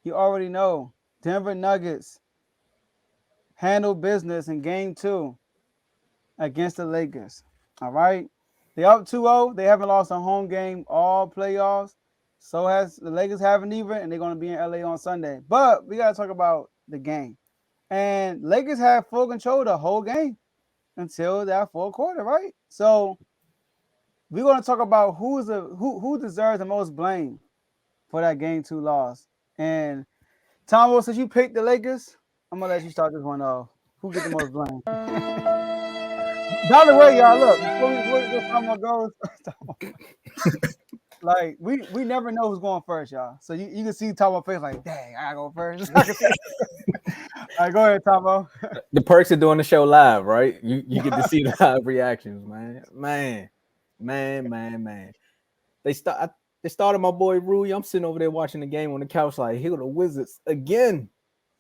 You already know Denver Nuggets handle business in game 2 against the Lakers. All right. They up 2-0. They haven't lost a home game all playoffs. So has the Lakers haven't either, and they're going to be in LA on Sunday. But we got to talk about the game. And Lakers had full control the whole game until that fourth quarter, right? So we're going to talk about who deserves the most blame for that game 2 loss. And Tomo, since you picked the Lakers, I'm gonna let you start this one off. Who get the most blame? By the way, y'all, look before Tomo goes, like we never know who's going first, y'all. So you can see Tomo face like, dang, I gotta go first. All right, go ahead, Tomo. The perks of doing the show live, right? You get to see the live reactions, man. They started my boy Rui. I'm sitting over there watching the game on the couch, like, here the Wizards again,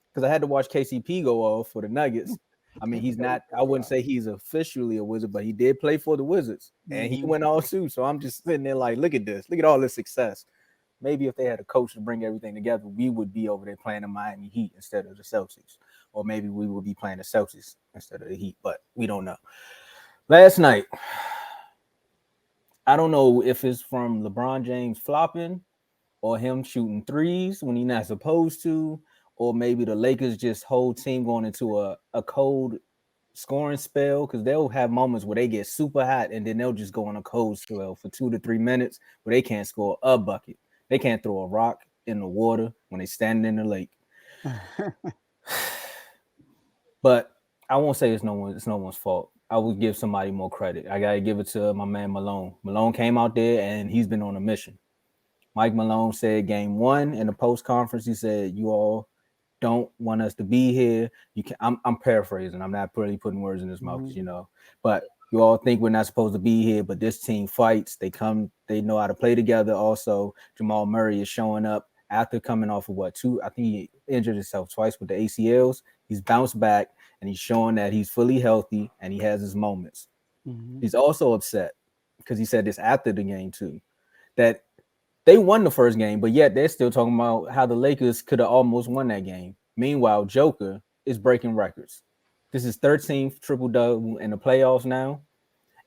because I had to watch KCP go off for the Nuggets. I mean, he's not. I wouldn't say he's officially a Wizard, but he did play for the Wizards, and he went all too. So I'm just sitting there like, look at this, look at all this success. Maybe if they had a coach to bring everything together, we would be over there playing the Miami Heat instead of the Celtics, or maybe we would be playing the Celtics instead of the Heat. But we don't know. Last night, I don't know if it's from LeBron James flopping or him shooting threes when he's not supposed to, or maybe the Lakers just whole team going into a cold scoring spell, because they'll have moments where they get super hot and then they'll just go on a cold spell for 2 to 3 minutes where they can't score a bucket. They can't throw a rock in the water when they standing in the lake. But I won't say it's no one's fault. I would give somebody more credit. I gotta give it to my man Malone. Malone came out there and he's been on a mission. Mike Malone said game 1 in the post conference, he said, you all don't want us to be here. You can. I'm paraphrasing. I'm not really putting words in his mouth, you know. But you all think we're not supposed to be here, but this team fights. They come. They know how to play together. Also, Jamal Murray is showing up after coming off of what, 2? I think he injured himself twice with the ACLs. He's bounced back and he's showing that he's fully healthy and he has his moments. He's also upset because he said this after the game too, that they won the first game, but yet they're still talking about how the Lakers could have almost won that game. Meanwhile, Joker is breaking records. This is 13th triple-double in the playoffs now,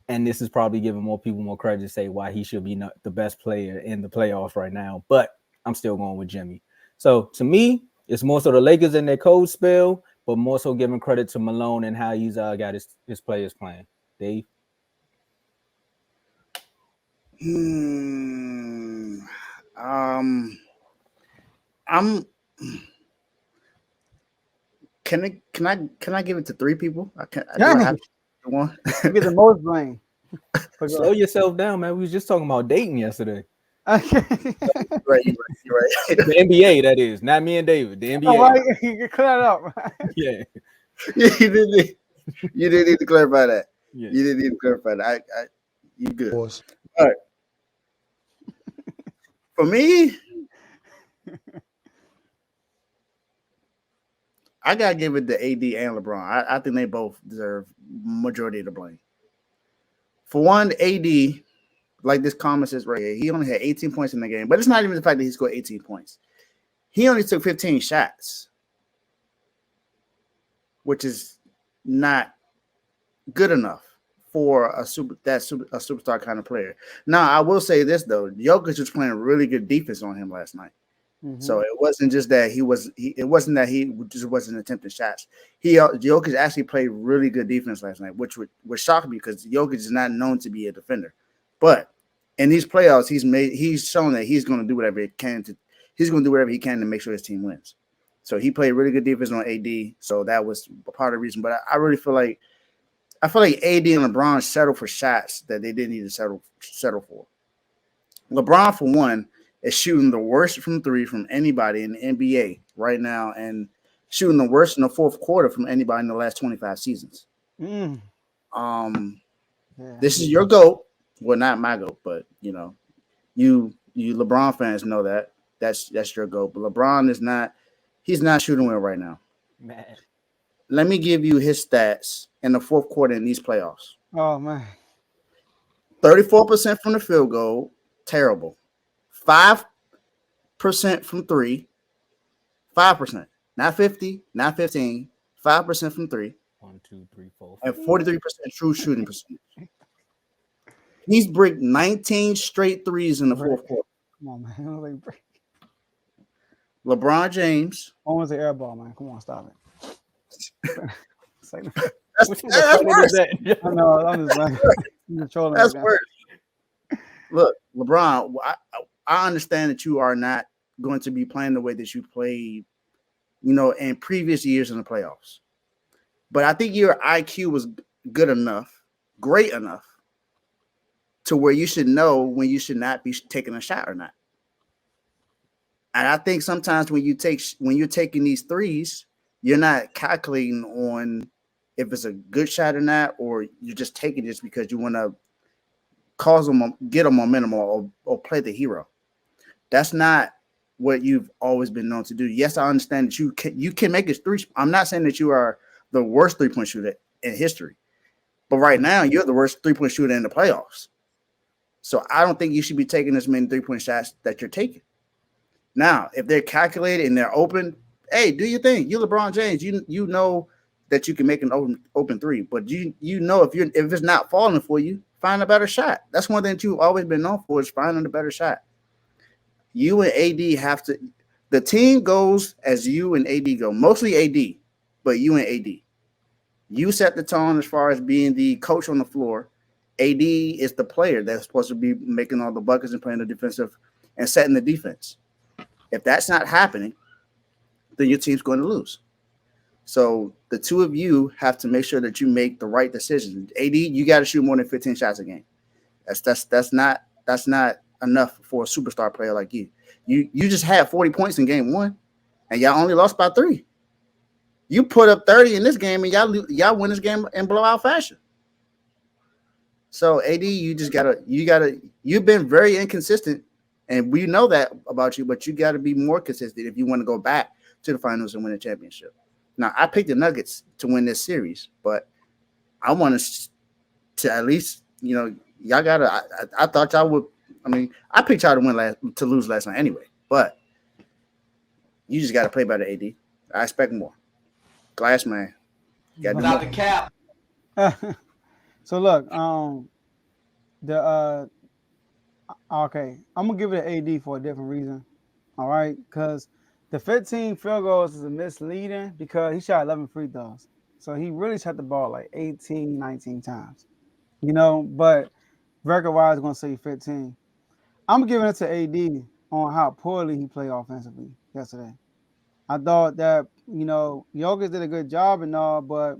and this is probably giving more people more credit to say why he should be the best player in the playoffs right now, but I'm still going with Jimmy. So, to me, it's more so the Lakers in their cold spell, but more so giving credit to Malone and how he's got his players playing. Dave? I'm. Can I give it to 3 people? Do I have one? You get the most blame. Slow yourself down, man. We was just talking about dating yesterday. Okay. Right. The NBA, that is, not me and David. The NBA. Oh, right. You can clear it up. Yeah. You didn't need to clarify that. Yeah. You didn't need to clarify that. You good. All Pause. right. For me, I gotta give it to AD and LeBron. I think they both deserve majority of the blame. For one, AD, like this comment says right here, he only had 18 points in the game, but it's not even the fact that he scored 18 points. He only took 15 shots, which is not good enough for a superstar kind of player. Now, I will say this though, Jokic was playing really good defense on him last night. So it wasn't just that he just wasn't attempting shots. Jokic actually played really good defense last night, which would shock me because Jokic is not known to be a defender. But in these playoffs, he's shown that he's going to do whatever he can to make sure his team wins. So he played really good defense on AD. So that was a part of the reason. But I really feel like AD and LeBron settled for shots that they didn't need to settle for. LeBron, for one, is shooting the worst from 3 from anybody in the NBA right now, and shooting the worst in the fourth quarter from anybody in the last 25 seasons. This is your GOAT. Well, not my GOAT, but you LeBron fans know that's your GOAT. But LeBron he's not shooting well right now. Man. Let me give you his stats in the fourth quarter in these playoffs. Oh man. 34% from the field goal, terrible. 5% from 3, 5%, not 50, not 15, 5% from three, 1, 2, 3, 4, and 5. 43% true shooting percentage. He's bricked 19 straight threes in the Break. fourth quarter. Come on, man. Like, break. LeBron James. Almost an air ball, man. Come on, stop it. It's like, What the That's fuck is worse. that? I know. I'm just like, I'm just trolling right That's now. worse. Look, LeBron, I understand that you are not going to be playing the way that you played, in previous years in the playoffs. But I think your IQ was good enough, great enough, to where you should know when you should not be taking a shot or not. And I think sometimes when you're taking these threes, you're not calculating on if it's a good shot or not, or you're just taking this because you want to cause them get a momentum or play the hero. That's not what you've always been known to do. Yes, I understand that you can make it three. I'm not saying that you are the worst 3-point shooter in history, but right now you're the worst 3-point shooter in the playoffs. So I don't think you should be taking as many 3-point shots that you're taking. Now, if they're calculated and they're open, hey, do your thing. You LeBron James, you know that you can make an open three, but you know if it's not falling for you, find a better shot. That's one thing that you've always been known for is finding a better shot. You and AD have to. The team goes as you and AD go, mostly AD, but you and AD. You set the tone as far as being the coach on the floor. AD is the player that's supposed to be making all the buckets and playing the defensive and setting the defense. If that's not happening, then your team's going to lose. So the two of you have to make sure that you make the right decisions. AD, you got to shoot more than 15 shots a game. That's not enough for a superstar player like you. You just had 40 points in game one, and y'all only lost by 3. You put up 30 in this game, and y'all win this game in blowout fashion. So AD, you've been very inconsistent, and we know that about you. But you got to be more consistent if you want to go back to the finals and win a championship. Now, I picked the Nuggets to win this series, but I want us to at least, y'all gotta. I thought y'all would. I mean, I picked y'all to lose last night anyway, but you just got to play better, AD. I expect more. Glass man, Not the cap. So look, the okay, I'm gonna give it an AD for a different reason. All right, because the 15 field goals is misleading because he shot 11 free throws, so he really shot the ball like 18, 19 times. But record wise, gonna say 15. I'm giving it to AD on how poorly he played offensively yesterday. I thought that Jokic did a good job and all, but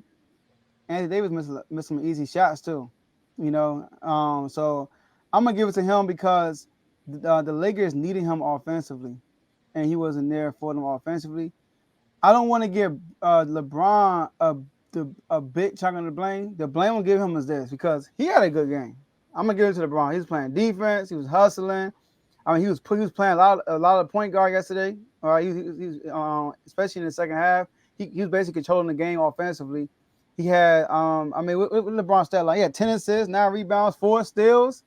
Anthony Davis missed some easy shots too. So I'm gonna give it to him because the Lakers needed him offensively, and he wasn't there for them offensively. I don't want to give LeBron a big chunk of the blame. The blame I'm gonna give him is this because he had a good game. I'm gonna give it to LeBron. He was playing defense. He was hustling. I mean, he was playing a lot of point guard yesterday. All right, especially in the second half, he was basically controlling the game offensively. He had, with LeBron's stat line, he had 10 assists, 9 rebounds, 4 steals.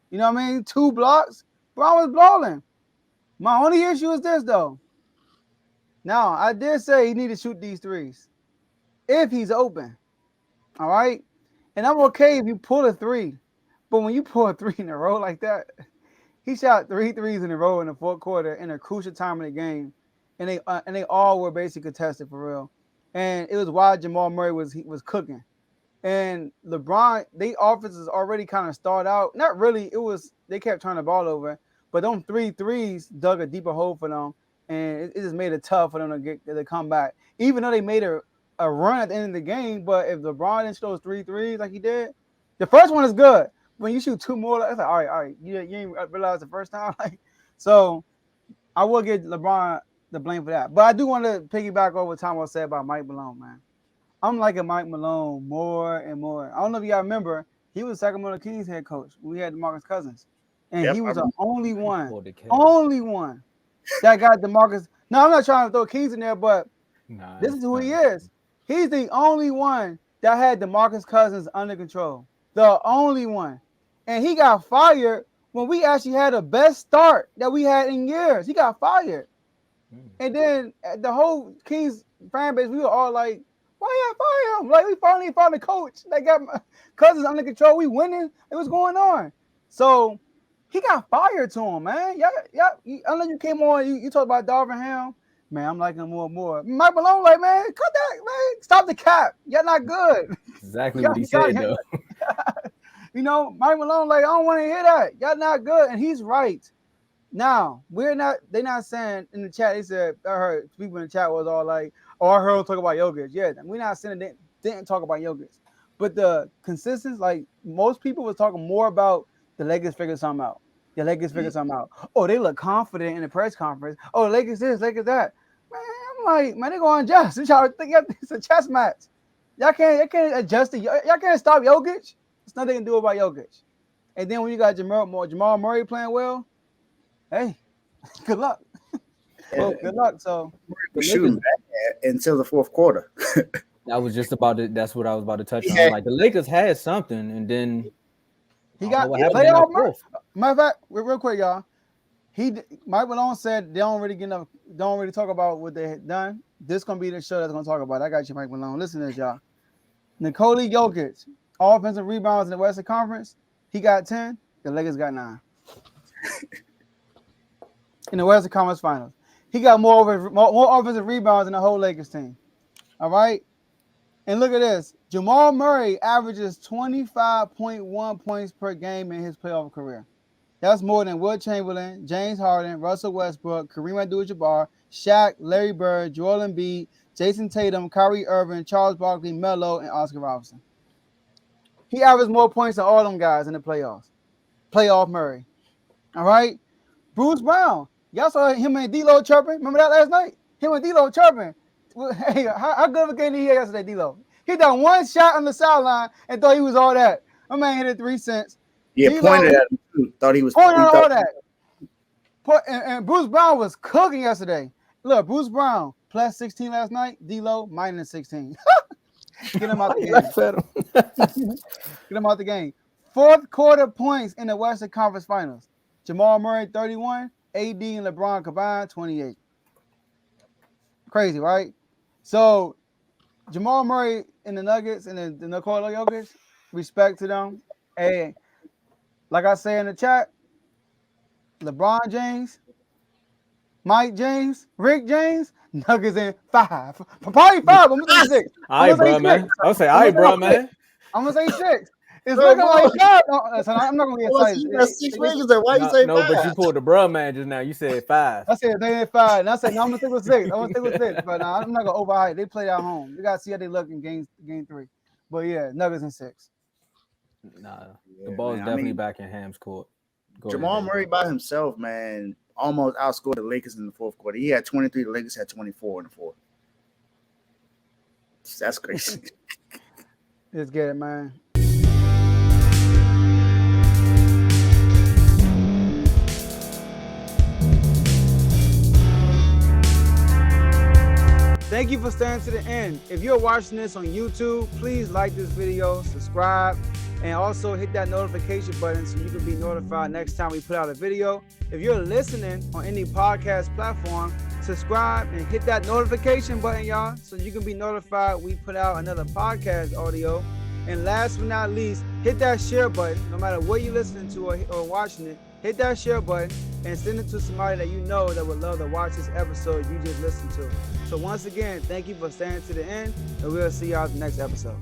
You know what I mean? 2 blocks. Bron was balling. My only issue is this though. Now, I did say he needed to shoot these threes if he's open. All right, and I'm okay if you pull a 3, but when you pull a 3 in a row like that. He shot 3 threes in a row in the fourth quarter in a crucial time of the game, and they all were basically contested for real. And it was why Jamal Murray was cooking. And LeBron, they offenses already kind of start out. Not really. It was they kept turning the ball over, but them 3 threes dug a deeper hole for them, and it just made it tough for them to come back. Even though they made a run at the end of the game, but if LeBron didn't shoot those 3 threes like he did, the first one is good. When you shoot 2 more, it's like all right, you didn't realize the first time, so. I will give LeBron the blame for that, but I do want to piggyback over what Tomo said about Mike Malone, man. I'm liking Mike Malone more and more. I don't know if y'all remember, he was Sacramento Kings head coach. We had DeMarcus Cousins, and Yep, he was the only one Nah, that got DeMarcus. No, I'm not trying to throw Kings in there, but this is who he is. He's the only one that had DeMarcus Cousins under control. The only one. And he got fired when we actually had the best start that we had in years. He got fired. And then the whole Kings fan base, we were all like, why y'all fire him? Like, we finally found a coach. They got my cousins under control. We winning. It was going on. So he got fired to him, man. Unless you came on, you talked about Darvin Ham. Man, I'm liking him more and more. Mike Malone, like, man, cut that, man. Stop the cap. Y'all not good. Exactly what he said, though. You know, Mike Malone, like, I don't want to hear that. Y'all not good. And he's right. Now, they're not saying in the chat, they said, I heard people in the chat was all like, oh, I heard him talk about Jokic. Yeah, we're not saying they didn't talk about Jokic. But the consistency, like, most people was talking more about the Lakers figured something out. The Lakers figured something out. Oh, they look confident in the press conference. Oh, Lakers this, Lakers that. Man, I'm like, man, they going adjust. It's a chess match. Y'all can't adjust it. Y'all can't stop Jokic. There's nothing they can do about Jokic. And then when you got Jamal Murray playing well, hey, good luck. Well, good luck. So shooting back until the fourth quarter. That's what I was about to touch on. Like the Lakers had something, and then he got playoff. Matter of fact, real quick, y'all. Mike Malone said they don't really talk about what they had done. This gonna be the show that's gonna talk about it. I got you, Mike Malone. Listen to this, y'all. Nikola Jokic, offensive rebounds in the Western Conference. He got 10. The Lakers got 9. In the Western Conference Finals, he got more offensive rebounds than the whole Lakers team. All right, and look at this: Jamal Murray averages 25.1 points per game in his playoff career. That's more than Will Chamberlain, James Harden, Russell Westbrook, Kareem Abdul-Jabbar, Shaq, Larry Bird, Joel Embiid, Jason Tatum, Kyrie Irving, Charles Barkley, Melo, and Oscar Robertson. He averaged more points than all them guys in the playoffs. Playoff Murray. All right, Bruce Brown. Y'all saw him and D-Lo chirping. Remember that last night? Him and D-Lo chirping. Hey, how good of a game did he have yesterday, D-Lo? He done one shot on the sideline and thought he was all that. My man hit it 3 cents. Yeah, D-Lo pointed at him too. Thought he was pointing at all that. And Bruce Brown was cooking yesterday. Look, Bruce Brown plus 16 last night. D-Lo minus 16. Get him out the game. Get him out the game. Fourth quarter points in the Western Conference Finals. Jamal Murray 31. AD and LeBron combined 28. Crazy, right? So Jamal Murray and the Nuggets and the Nikola Jokic, respect to them. Hey, like I say in the chat, LeBron James, Mike James, Rick James, Nuggets in 5. Probably 5. I'm gonna say 6. All right, bro, man. I'll say, all right, bro, man. I'm gonna say 6. It's looking like 5. So I'm not gonna get excited. That's 6 figures. Why you say 5? No, but you pulled the bruh man just now. You said 5. I said they ain't 5. And I said no, I'm gonna stick with 6. I'm gonna stick with 6. But I'm not gonna overhype. They played at home. You gotta see how they look in game 3. But yeah, Nuggets in 6. Nah, the ball is definitely back in Ham's court. Jamal Murray by himself, man, almost outscored the Lakers in the fourth quarter. He had 23. The Lakers had 24 in the fourth. That's crazy. Let's get it, man. Thank you for staying to the end. If you're watching this on YouTube, please like this video, subscribe, and also hit that notification button so you can be notified next time we put out a video. If you're listening on any podcast platform, subscribe and hit that notification button, y'all, so you can be notified we put out another podcast audio. And last but not least, hit that share button. No matter what you're listening to or watching it, hit that share button and send it to somebody that you know that would love to watch this episode you just listened to. So once again, thank you for staying to the end, and we'll see y'all in the next episode.